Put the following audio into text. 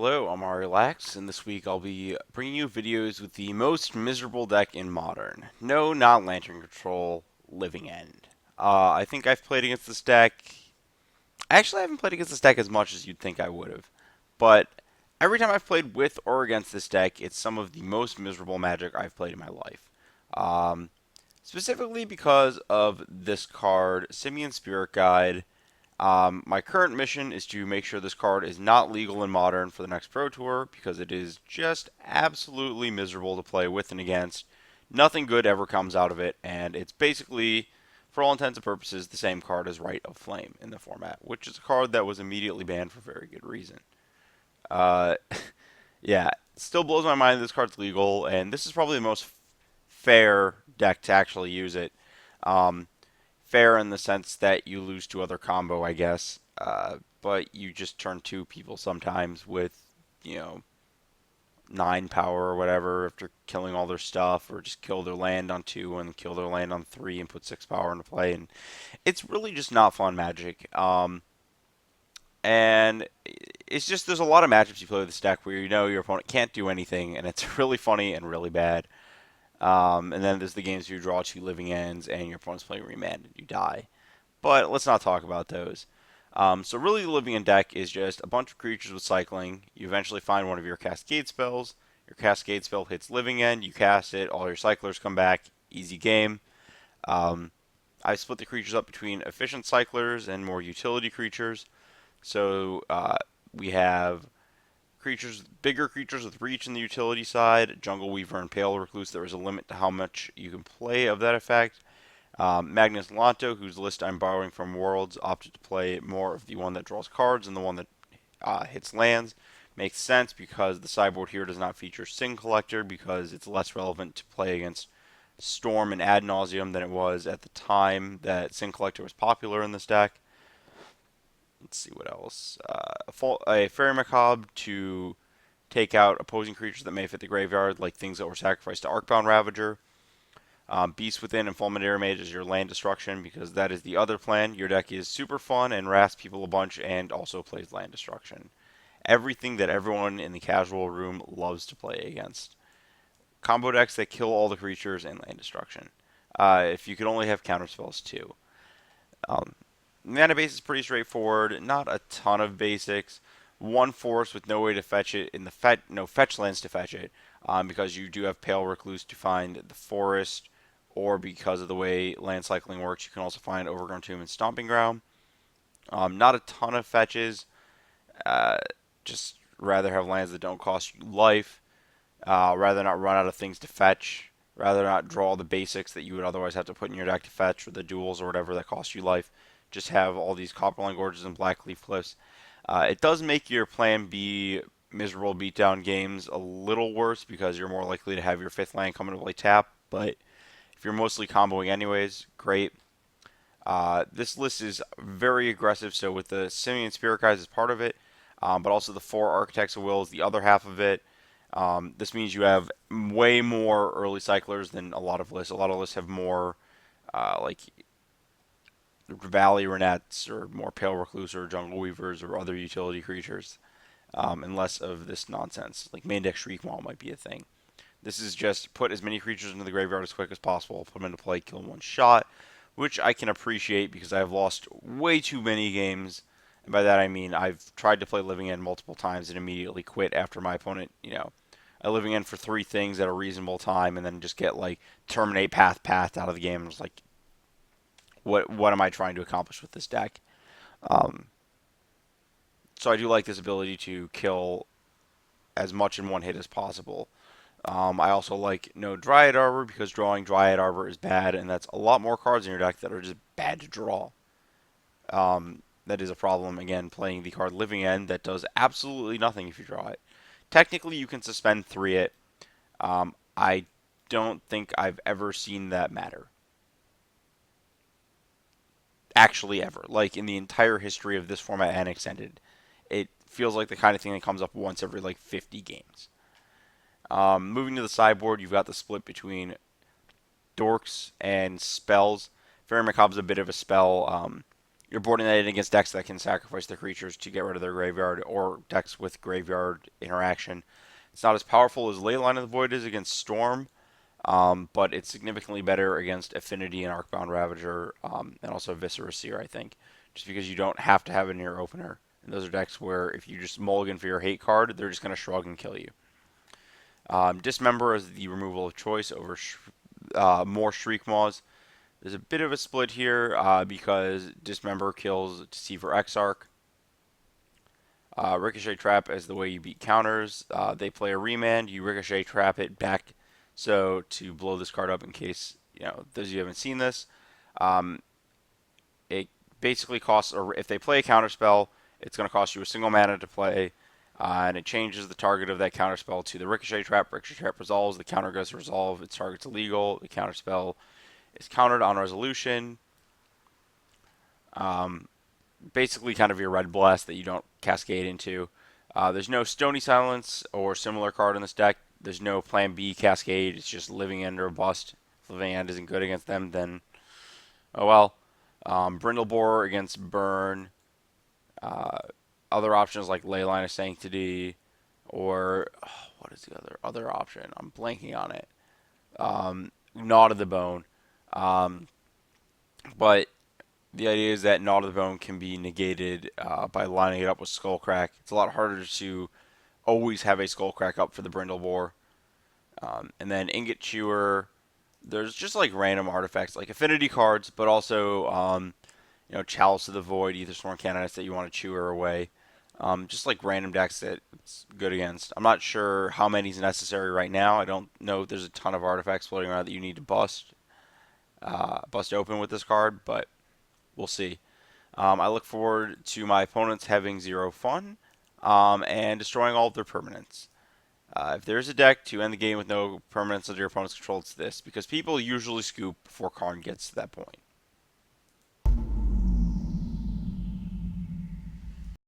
Hello, I'm Relax, and this week I'll be bringing you videos with the most miserable deck in Modern. No, not Lantern Control, Living End. I think I've played against this deck. Actually, I haven't played against this deck as much as you'd think I would have. But every time I've played with or against this deck, it's some of the most miserable Magic I've played in my life. Um, Specifically because of this card, Simian Spirit Guide. My current mission is to make sure this card is not legal in Modern for the next Pro Tour because it is just absolutely miserable to play with and against. Nothing good ever comes out of it, and it's basically, for all intents and purposes, the same card as Rite of Flame in the format, which is a card that was immediately banned for very good reason. Uh, yeah, it still blows my mind that this card's legal, and this is probably the most fair deck to actually use it. Um, Fair in the sense that you lose to other combo, I guess. But you just turn two people sometimes with, you know, 9 power or whatever after killing all their stuff, or just kill their land on 2 and kill their land on 3 and put 6 power into play. And it's really just not fun Magic. And it's just there's a lot of matchups you play with this deck where you know your opponent can't do anything, and it's really funny and really bad. And then there's the games where you draw 2 living ends and your opponent's playing remand and you die. But let's not talk about those. So really, the living end deck is just a bunch of creatures with cycling. You eventually find one of your cascade spells. Your cascade spell hits living end. You cast it. All your cyclers come back. Easy game. Um, I split the creatures up between efficient cyclers and more utility creatures. So we have bigger creatures with reach in the utility side. Jungle Weaver and Pale Recluse. There is a limit to how much you can play of that effect. Magnus Lanto, whose list I'm borrowing from Worlds, opted to play more of the one that draws cards and the one that hits lands. Makes sense because the sideboard here does not feature Sin Collector because it's less relevant to play against Storm and Ad Nauseum than it was at the time that Sin Collector was popular in this deck. Let's see what else. A Fairy Macabre to take out opposing creatures that may fit the graveyard, like things that were sacrificed to Arcbound Ravager. Beast Within and Fulminary Mage is your land destruction because that is the other plan. Your deck is super fun and rasps people a bunch and also plays land destruction. Everything that everyone in the casual room loves to play against. Combo decks that kill all the creatures and land destruction. If you could only have counterspells too. Um, Mana base is pretty straightforward. Not a ton of basics. One force with no way to fetch it in the no fetch lands to fetch it, because you do have Pale Recluse to find the forest, or because of the way land cycling works, you can also find Overgrown Tomb and Stomping Ground. Not a ton of fetches. Uh, just rather have lands that don't cost you life. Rather not run out of things to fetch. Rather not draw the basics that you would otherwise have to put in your deck to fetch, or the duels or whatever that cost you life. Just have all these Copperline Gorges and Blackleaf Cliffs. It does make your Plan B miserable beatdown games a little worse because you're more likely to have your fifth land come into play tap. But if you're mostly comboing anyways, great. This list is very aggressive, so with the Simian Spirit Guides as part of it, but also the 4 Architects of Will is the other half of it. This means you have way more early cyclers than a lot of lists. A lot of lists have more, like Valley Renettes or more Pale Recluse or Jungle Weavers or other utility creatures, and less of this nonsense. Like main deck Shriekmaw might be a thing. This is just put as many creatures into the graveyard as quick as possible, put them into play, kill them one shot, which I can appreciate because I've lost way too many games. And by that I mean I've tried to play Living End multiple times and immediately quit after my opponent, a Living End for 3 things at a reasonable time and then just get like terminate path out of the game. And it's like, what am I trying to accomplish with this deck? Um, so I do like this ability to kill as much in one hit as possible. I also like no Dryad Arbor because drawing Dryad Arbor is bad, and that's a lot more cards in your deck that are just bad to draw. That is a problem, again, playing the card Living End that does absolutely nothing if you draw it. Technically, you can suspend 3 it. I don't think I've ever seen that matter. Actually, ever. Like, in the entire history of this format and extended. It feels like the kind of thing that comes up once every, like, 50 games. Moving to the sideboard, you've got the split between dorks and spells. Fairy Macabre's a bit of a spell. You're boarding that in against decks that can sacrifice their creatures to get rid of their graveyard, or decks with graveyard interaction. It's not as powerful as Leyline of the Void is against Storm, but it's significantly better against Affinity and Arcbound Ravager, and also Viscera Seer, I think, just because you don't have to have a near opener. And those are decks where if you just mulligan for your hate card, they're just going to shrug and kill you. Dismember is the removal of choice over more Shriekmaws. There's a bit of a split here because Dismember kills Deceiver Exarch. Ricochet Trap is the way you beat counters. They play a remand. You Ricochet Trap it back. So to blow this card up, in case those of you haven't seen this, um, it basically costs. Or if they play a counter spell, it's going to cost you a single mana to play, and it changes the target of that counter spell to the Ricochet Trap. Ricochet Trap resolves. The counter goes to resolve. Its target's illegal. The counter spell is countered on resolution. Um, Basically, kind of your red blast that you don't cascade into. There's no Stony Silence or similar card in this deck. There's no Plan B cascade. It's just Living End or Bust. If Living End isn't good against them, then oh well. Brindlebore against Burn. Uh, Other options like Leyline of Sanctity, or what is the other option? I'm blanking on it. Gnaw to the Bone. Um, but the idea is that Gnaw to the Bone can be negated by lining it up with Skullcrack. It's a lot harder to always have a Skullcrack up for the Brindlebore. And then Ingot Chewer. There's just like random artifacts, like affinity cards, but also Chalice of the Void, either Sworn Canonist that you want to chewer away. Just like random decks that it's good against. I'm not sure how many is necessary right now. I don't know if there's a ton of artifacts floating around that you need to bust open with this card, but we'll see. I look forward to my opponents having zero fun and destroying all of their permanents. If there's a deck to end the game with no permanents under your opponent's control, it's this, because people usually scoop before Karn gets to that point.